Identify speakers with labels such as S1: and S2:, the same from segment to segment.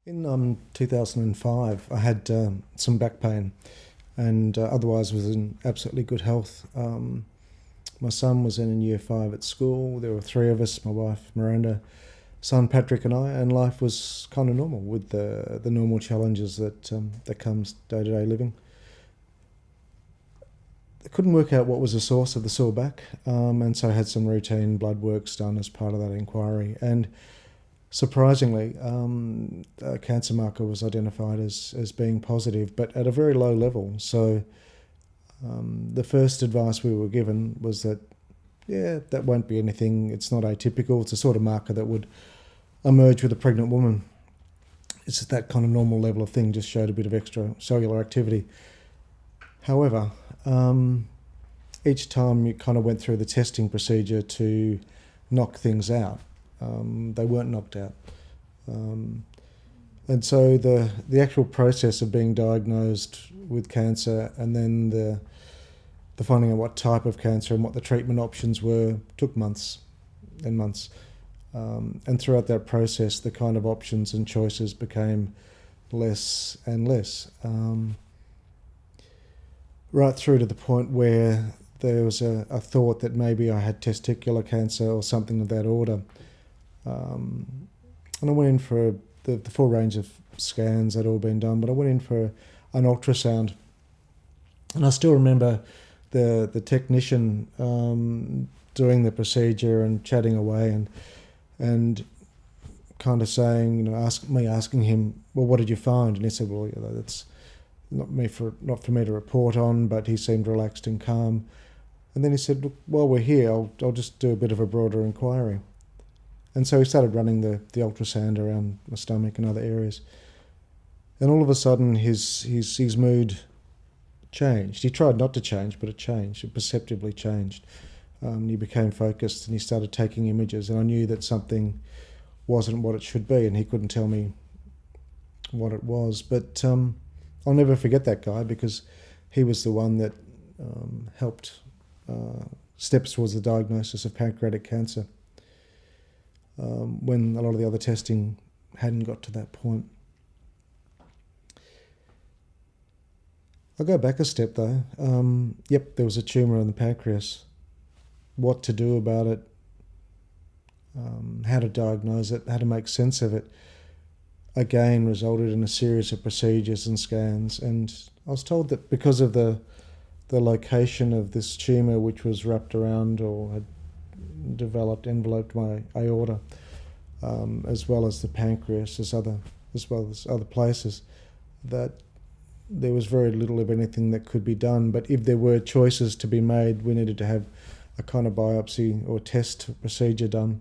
S1: In 2005, I had some back pain and otherwise was in absolutely good health. My son was in year five at school. There were three of us, my wife Miranda, son Patrick and I, and life was kind of normal with the normal challenges that comes day-to-day living. I couldn't work out what was the source of the sore back, and so I had some routine blood works done as part of that inquiry. And surprisingly, a cancer marker was identified as being positive, but at a very low level. So the first advice we were given was that, yeah, that won't be anything. It's not atypical. It's a sort of marker that would emerge with a pregnant woman. It's that kind of normal level of thing, just showed a bit of extra cellular activity. However, each time you kind of went through the testing procedure to knock things out, they weren't knocked out. And so the actual process of being diagnosed with cancer and then the finding out what type of cancer and what the treatment options were took months and months. And throughout that process, the kind of options and choices became less and less. Right through to the point where there was a thought that maybe I had testicular cancer or something of that order. And I went in for the full range of scans had all been done, but I went in for an ultrasound. And I still remember the technician doing the procedure and chatting away and kind of saying, asking him, well, what did you find? And he said, well, that's not for me to report on, but he seemed relaxed and calm. And then he said, look, while we're here, I'll just do a bit of a broader inquiry. And so he started running the ultrasound around my stomach and other areas. And all of a sudden, his mood changed. He tried not to change, but it changed. It perceptibly changed. He became focused and he started taking images. And I knew that something wasn't what it should be, and he couldn't tell me what it was. But I'll never forget that guy because he was the one that helped steps towards the diagnosis of pancreatic cancer. When a lot of the other testing hadn't got to that point. I'll go back a step though. Yep, there was a tumour in the pancreas. What to do about it, how to diagnose it, how to make sense of it, again resulted in a series of procedures and scans. And I was told that because of the location of this tumour, which was wrapped around or had enveloped my aorta, as well as the pancreas, as well as other places, that there was very little of anything that could be done. But if there were choices to be made, we needed to have a kind of biopsy or test procedure done.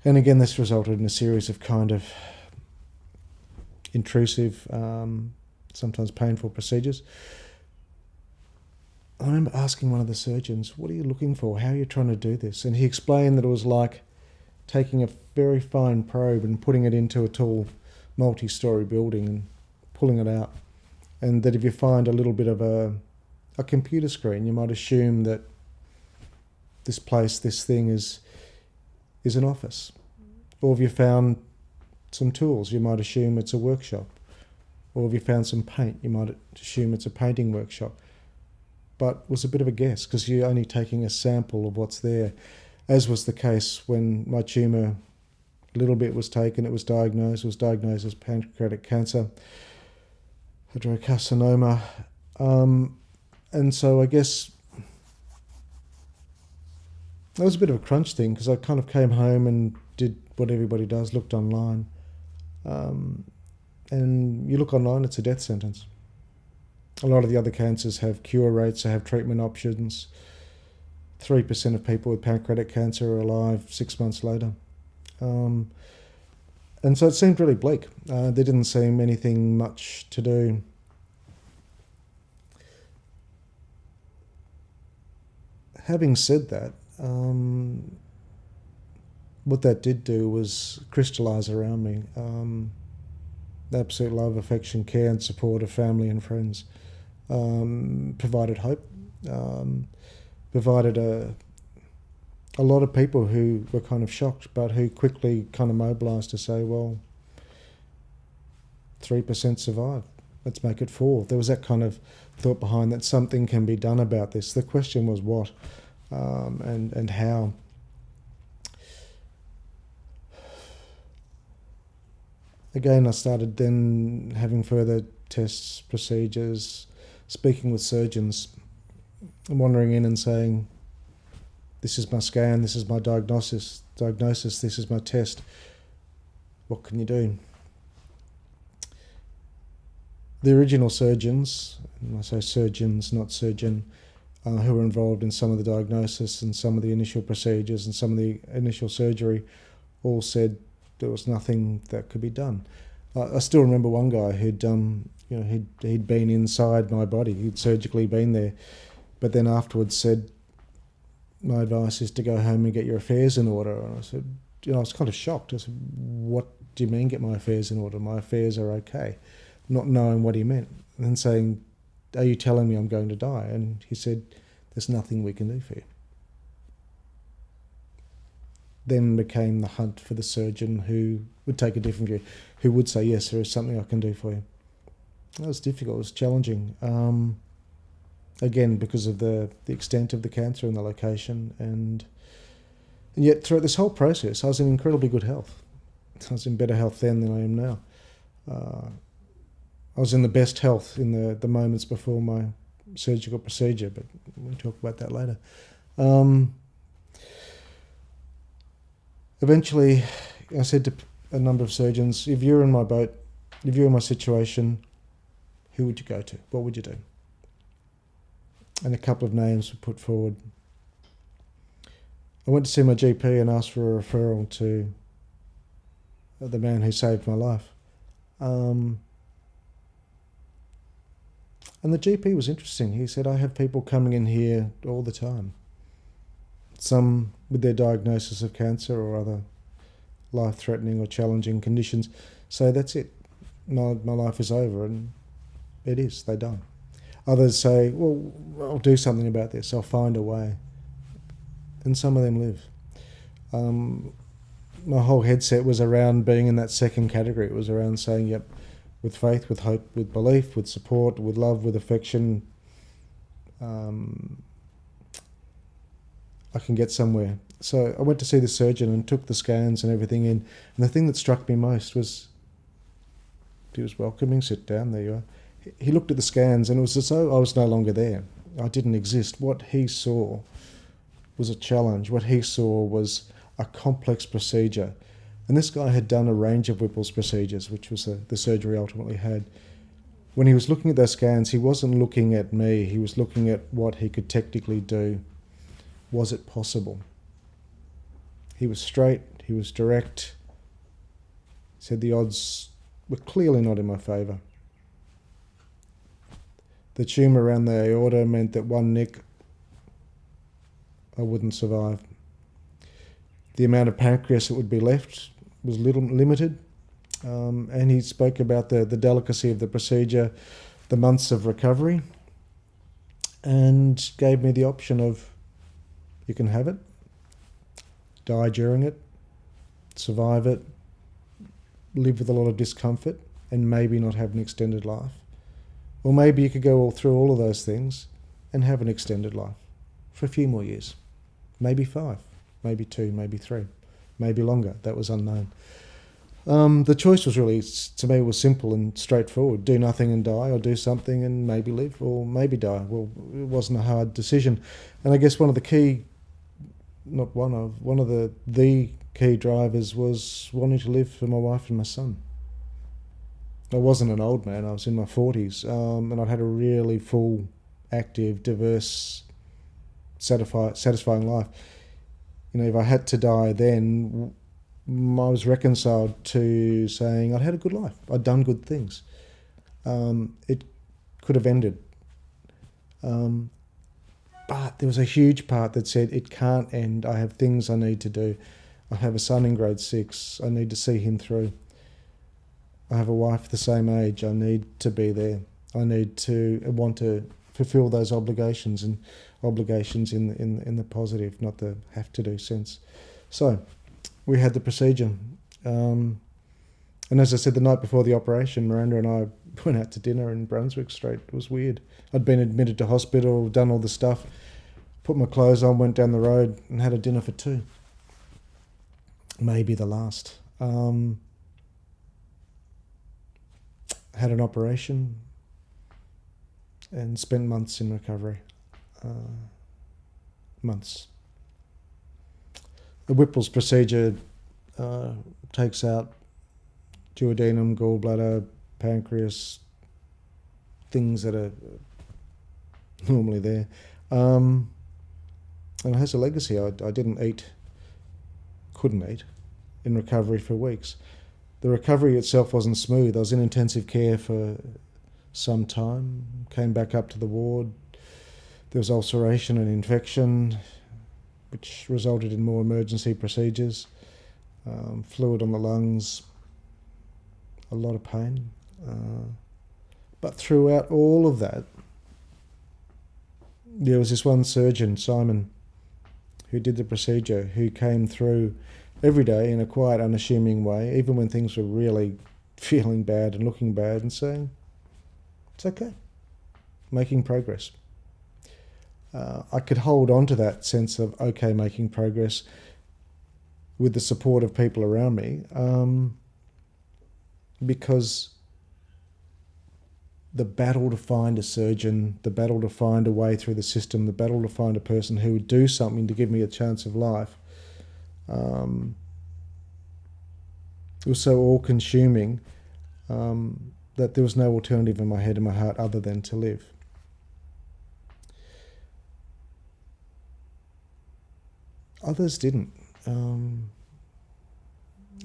S1: And again, this resulted in a series of kind of intrusive, sometimes painful procedures. I remember asking one of the surgeons, what are you looking for? How are you trying to do this? And he explained that it was like taking a very fine probe and putting it into a tall multi-storey building and pulling it out. And that if you find a little bit of a computer screen, you might assume that this thing is an office. Or if you found some tools, you might assume it's a workshop. Or if you found some paint, you might assume it's a painting workshop. But it was a bit of a guess because you're only taking a sample of what's there, as was the case when my tumour, a little bit was taken, it was diagnosed as pancreatic cancer, adenocarcinoma. And so I guess that was a bit of a crunch thing because I kind of came home and did what everybody does, looked online. And you look online, it's a death sentence. A lot of the other cancers have cure rates, they have treatment options. 3% of people with pancreatic cancer are alive 6 months later. And so it seemed really bleak. There didn't seem anything much to do. Having said that, what that did do was crystallise around me. Absolute love, affection, care and support of family and friends. Provided hope, provided a lot of people who were kind of shocked, but who quickly kind of mobilised to say, well, 3% survive. Let's make it 4. There was that kind of thought behind that something can be done about this. The question was what and how. Again, I started then having further tests, procedures, speaking with surgeons, wandering in and saying, this is my scan, this is my diagnosis, this is my test. What can you do? The original surgeons, and I say surgeons, not surgeon, who were involved in some of the diagnosis and some of the initial procedures and some of the initial surgery, all said there was nothing that could be done. I still remember one guy who'd he'd been inside my body, he'd surgically been there, but then afterwards said, my advice is to go home and get your affairs in order. And I said, I was kind of shocked. I said, what do you mean get my affairs in order? My affairs are okay. Not knowing what he meant. And then saying, are you telling me I'm going to die? And he said, there's nothing we can do for you. Then became the hunt for the surgeon who would take a different view, who would say, yes, there is something I can do for you. That was difficult, it was challenging. Again, because of the extent of the cancer and the location. And yet throughout this whole process, I was in incredibly good health. I was in better health then than I am now. I was in the best health in the moments before my surgical procedure, but we'll talk about that later. Eventually, I said to a number of surgeons, if you're in my boat, if you're in my situation, who would you go to? What would you do? And a couple of names were put forward. I went to see my GP and asked for a referral to the man who saved my life. And the GP was interesting. He said, I have people coming in here all the time. Some with their diagnosis of cancer or other life-threatening or challenging conditions say, that's it. My life is over, and it is. They die. Others say, well, I'll do something about this. I'll find a way. And some of them live. My whole headset was around being in that second category. It was around saying, yep, with faith, with hope, with belief, with support, with love, with affection, I can get somewhere. So I went to see the surgeon and took the scans and everything in. And the thing that struck me most was, he was welcoming, sit down, there you are. He looked at the scans and it was as though I was no longer there. I didn't exist. What he saw was a challenge. What he saw was a complex procedure. And this guy had done a range of Whipple's procedures, which was the surgery ultimately had. When he was looking at those scans, he wasn't looking at me. He was looking at what he could technically do. Was it possible? He was straight. He was direct. He said the odds were clearly not in my favour. The tumour around the aorta meant that one nick, I wouldn't survive. The amount of pancreas that would be left was limited. And he spoke about the delicacy of the procedure, the months of recovery, and gave me the option of, you can have it, die during it, survive it, live with a lot of discomfort, and maybe not have an extended life. Or maybe you could go all through all of those things and have an extended life for a few more years. Maybe 5, maybe 2, maybe 3, maybe longer. That was unknown. The choice was really, to me, was simple and straightforward. Do nothing and die, or do something and maybe live, or maybe die. Well, it wasn't a hard decision. And I guess one of the key key drivers was wanting to live for my wife and my son. I wasn't an old man, I was in my 40s, and I'd had a really full, active, diverse, satisfying life. You know, if I had to die then, I was reconciled to saying I'd had a good life, I'd done good things. It could have ended. But there was a huge part that said it can't end. I have things I need to do. I have a son in grade 6. I need to see him through. I have a wife the same age. I need to be there. I want to fulfill those obligations, and obligations in the positive, not the have to do sense. So we had the procedure. And as I said, the night before the operation, Miranda and I went out to dinner in Brunswick Street. It was weird. I'd been admitted to hospital, done all the stuff, put my clothes on, went down the road and had a dinner for two. Maybe the last. Had an operation and spent months in recovery. Months. The Whipple's procedure takes out duodenum, gallbladder, pancreas, things that are normally there. And it has a legacy. I didn't eat, couldn't eat in recovery for weeks. The recovery itself wasn't smooth. I was in intensive care for some time, came back up to the ward. There was ulceration and infection, which resulted in more emergency procedures, fluid on the lungs, a lot of pain. But throughout all of that, there was this one surgeon, Simon, who did the procedure, who came through every day in a quiet, unassuming way, even when things were really feeling bad and looking bad, and saying, it's okay, making progress. I could hold on to that sense of, okay, making progress with the support of people around me, because the battle to find a surgeon, the battle to find a way through the system, the battle to find a person who would do something to give me a chance of life, it was so all-consuming that there was no alternative in my head and my heart other than to live. Others didn't.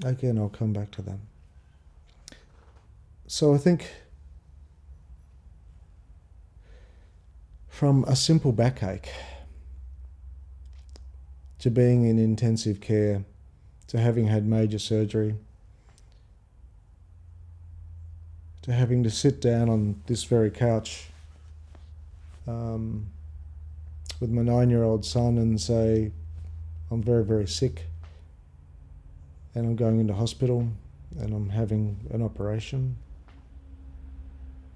S1: Again, I'll come back to that. So I think from a simple backache to being in intensive care to having had major surgery to having to sit down on this very couch with my 9-year-old son and say, I'm very, very sick and I'm going into hospital and I'm having an operation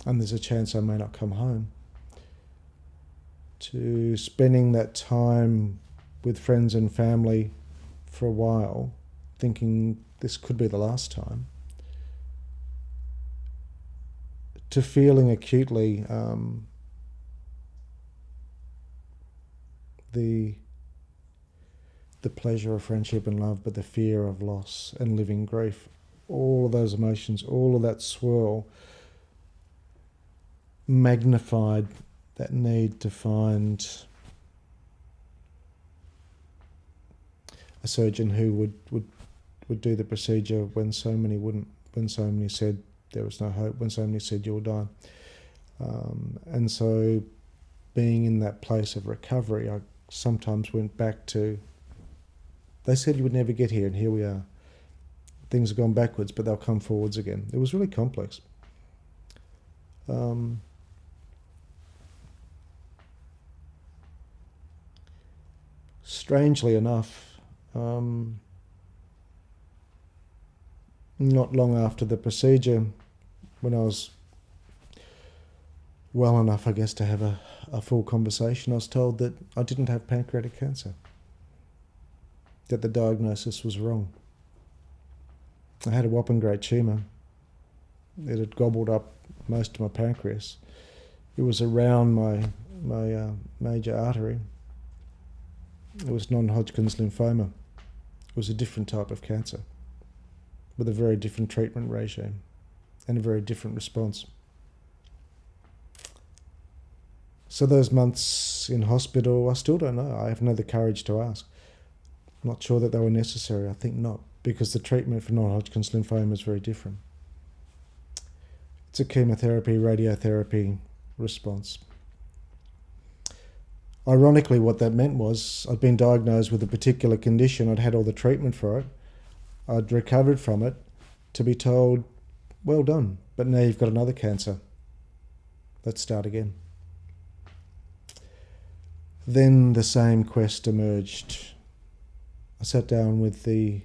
S1: and there's a chance I may not come home, to spending that time with friends and family for a while thinking this could be the last time, to feeling acutely the pleasure of friendship and love, but the fear of loss and living grief, all of those emotions, all of that swirl magnified that need to find a surgeon who would do the procedure when so many wouldn't, when so many said there was no hope, when so many said you'll die. And so being in that place of recovery, I sometimes went back to, they said you would never get here, and here we are. Things have gone backwards, but they'll come forwards again. It was really complex. Strangely enough, not long after the procedure, when I was well enough, I guess, to have a full conversation, I was told that I didn't have pancreatic cancer, that the diagnosis was wrong. I had a whopping great tumour. It had gobbled up most of my pancreas. It was around my major artery. It was Non-Hodgkin's lymphoma. It was a different type of cancer with a very different treatment regime and a very different response. So those months in hospital, I still don't know. I haven't had the courage to ask. I'm not sure that they were necessary. I think not, because the treatment for Non-Hodgkin's lymphoma is very different. It's a chemotherapy, radiotherapy response. Ironically, what that meant was I'd been diagnosed with a particular condition. I'd had all the treatment for it. I'd recovered from it, to be told, well done, but now you've got another cancer. Let's start again. Then the same quest emerged. I sat down with the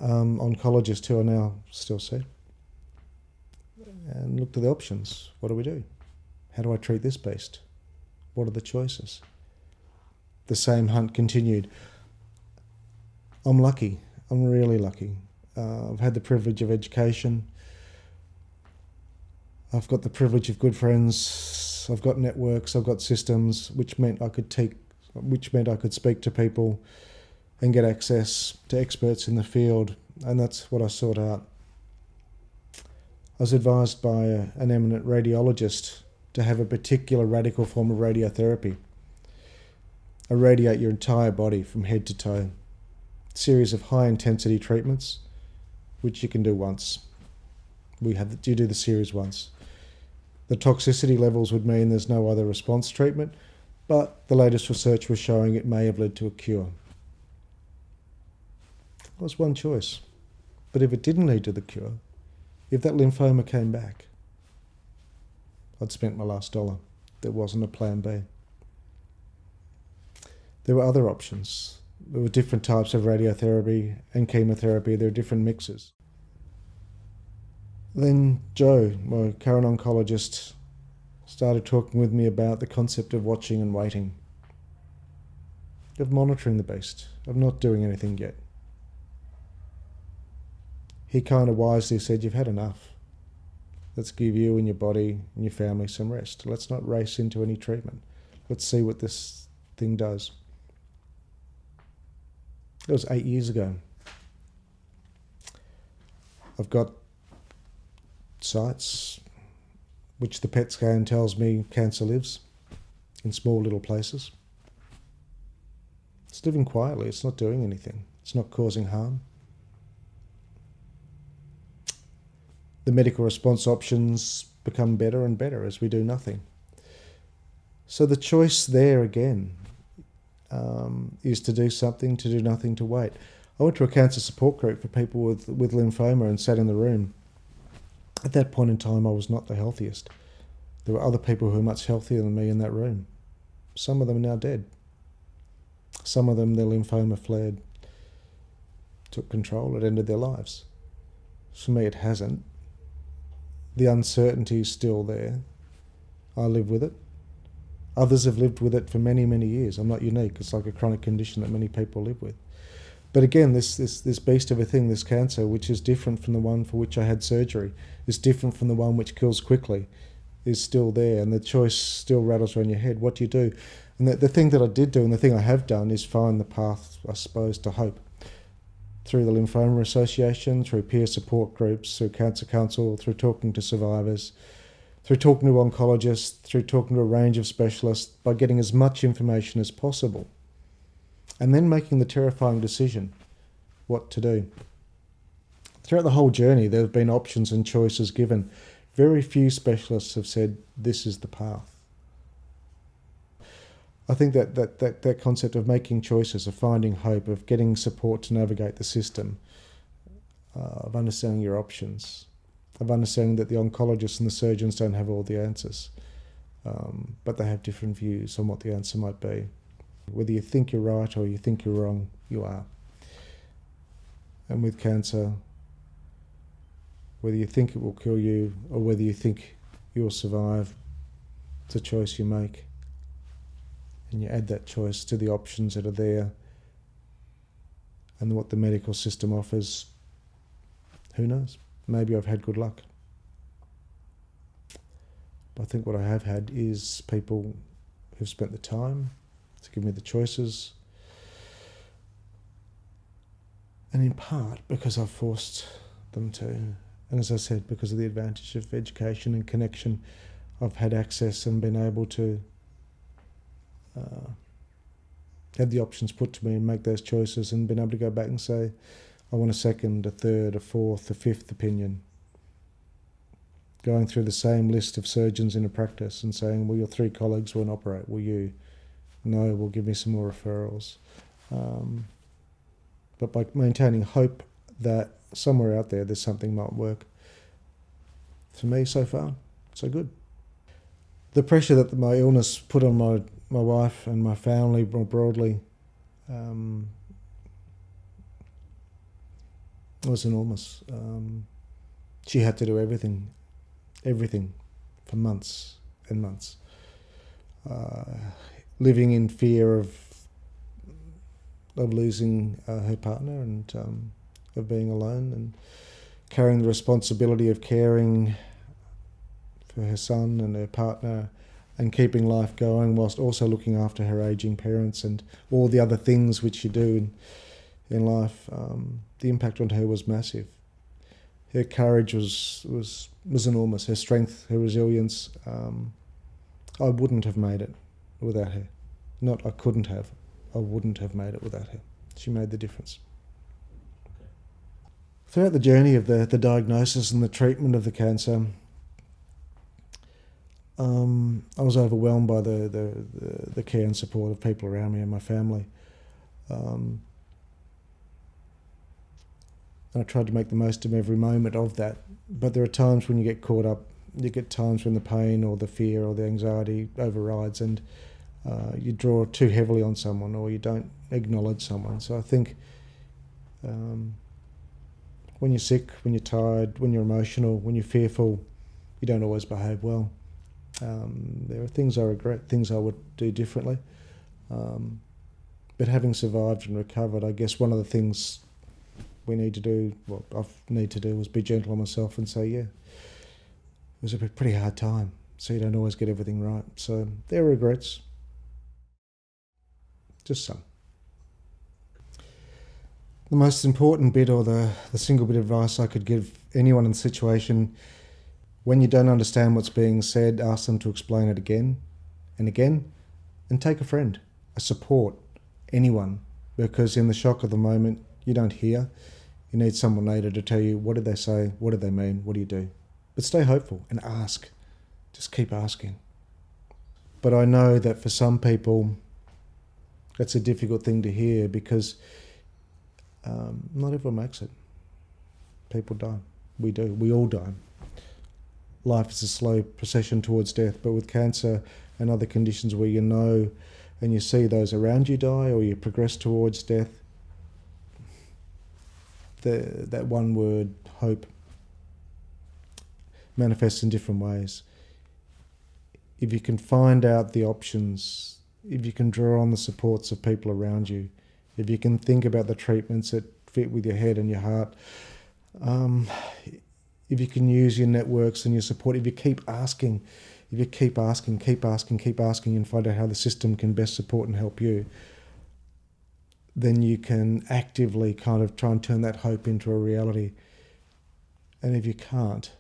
S1: oncologist who I now still see and looked at the options. What do we do? How do I treat this beast? What are the choices? The same hunt continued. I'm lucky. I'm really lucky. I've had the privilege of education. I've got the privilege of good friends. I've got networks. I've got systems, which meant I could speak to people and get access to experts in the field, and that's what I sought out. I was advised by an eminent radiologist to have a particular radical form of radiotherapy. Irradiate your entire body from head to toe. A series of high-intensity treatments, which you can do once. You do the series once. The toxicity levels would mean there's no other response treatment, but the latest research was showing it may have led to a cure. That was one choice. But if it didn't lead to the cure, if that lymphoma came back, I'd spent my last dollar. There wasn't a plan B. There were other options. There were different types of radiotherapy and chemotherapy. There were different mixes. Then Joe, my current oncologist, started talking with me about the concept of watching and waiting, of monitoring the beast, of not doing anything yet. He kind of wisely said, you've had enough. Let's give you and your body and your family some rest. Let's not race into any treatment. Let's see what this thing does. That was 8 years ago. I've got sites which the PET scan tells me cancer lives in small little places. It's living quietly. It's not doing anything. It's not causing harm. The medical response options become better and better as we do nothing. So the choice there again is to do something, to do nothing, to wait. I went to a cancer support group for people with lymphoma and sat in the room. At that point in time, I was not the healthiest. There were other people who were much healthier than me in that room. Some of them are now dead. Some of them, their lymphoma flared, took control, it ended their lives. For me, it hasn't. The uncertainty is still there. I live with it. Others have lived with it for many, many years. I'm not unique. It's like a chronic condition that many people live with. But again, this beast of a thing, this cancer, which is different from the one for which I had surgery, is different from the one which kills quickly, is still there, and the choice still rattles around your head. What do you do? And the thing that I did do, and the thing I have done, is find the path, I suppose, to hope. Through the Lymphoma Association, through peer support groups, through Cancer Council, through talking to survivors, through talking to oncologists, through talking to a range of specialists, by getting as much information as possible, and then making the terrifying decision what to do. Throughout the whole journey, there have been options and choices given. Very few specialists have said, this is the path. I think that concept of making choices, of finding hope, of getting support to navigate the system, of understanding your options, of understanding that the oncologists and the surgeons don't have all the answers, but they have different views on what the answer might be. Whether you think you're right or you think you're wrong, you are. And with cancer, whether you think it will kill you or whether you think you'll survive, it's a choice you make. And you add that choice to the options that are there and what the medical system offers. Who knows? Maybe I've had good luck. But I think what I have had is people who've spent the time to give me the choices. And in part because I've forced them to. And as I said, because of the advantage of education and connection, I've had access and been able to have the options put to me and make those choices, and been able to go back and say, I want a second, a third, a fourth, a fifth opinion. Going through the same list of surgeons in a practice and saying, well, your 3 colleagues won't operate, will you? No, well, give me some more referrals. But by maintaining hope that somewhere out there there's something might work. For me, so far, so good. The pressure that my illness put on my wife and my family more broadly, was enormous. She had to do everything for months and months. Living in fear of losing her partner and of being alone, and carrying the responsibility of caring for her son and her partner and keeping life going whilst also looking after her ageing parents and all the other things which you do in life. The impact on her was massive. Her courage was enormous. Her strength, her resilience. I wouldn't have made it without her. Not I couldn't have. I wouldn't have made it without her. She made the difference. Throughout the journey of the diagnosis and the treatment of the cancer, I was overwhelmed by the care and support of people around me and my family. I tried to make the most of every moment of that. But there are times when you get caught up, you get times when the pain or the fear or the anxiety overrides and you draw too heavily on someone or you don't acknowledge someone. So I think when you're sick, when you're tired, when you're emotional, when you're fearful, you don't always behave well. There are things I regret, things I would do differently. But having survived and recovered, I guess one of the things we need to do, what I need to do, is be gentle on myself and say, yeah, it was a pretty hard time, so you don't always get everything right. So there are regrets, just some. The most important bit, or the single bit of advice I could give anyone in the situation: when you don't understand what's being said, ask them to explain it again and again, and take a friend, a support, anyone, because in the shock of the moment, you don't hear. You need someone later to tell you, what did they say, what did they mean, what do you do? But stay hopeful and ask. Just keep asking. But I know that for some people, that's a difficult thing to hear because not everyone makes it. People die. We do. We all die. Life is a slow procession towards death, but with cancer and other conditions where you know and you see those around you die or you progress towards death, that one word, hope, manifests in different ways. If you can find out the options, if you can draw on the supports of people around you, if you can think about the treatments that fit with your head and your heart, if you can use your networks and your support, if you keep asking, and find out how the system can best support and help you, then you can actively kind of try and turn that hope into a reality. And if you can't,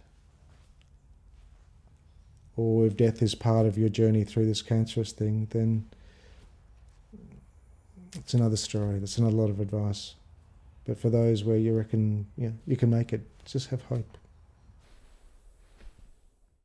S1: or if death is part of your journey through this cancerous thing, then it's another story. That's another lot of advice. But for those where you reckon you can make it, just have hope.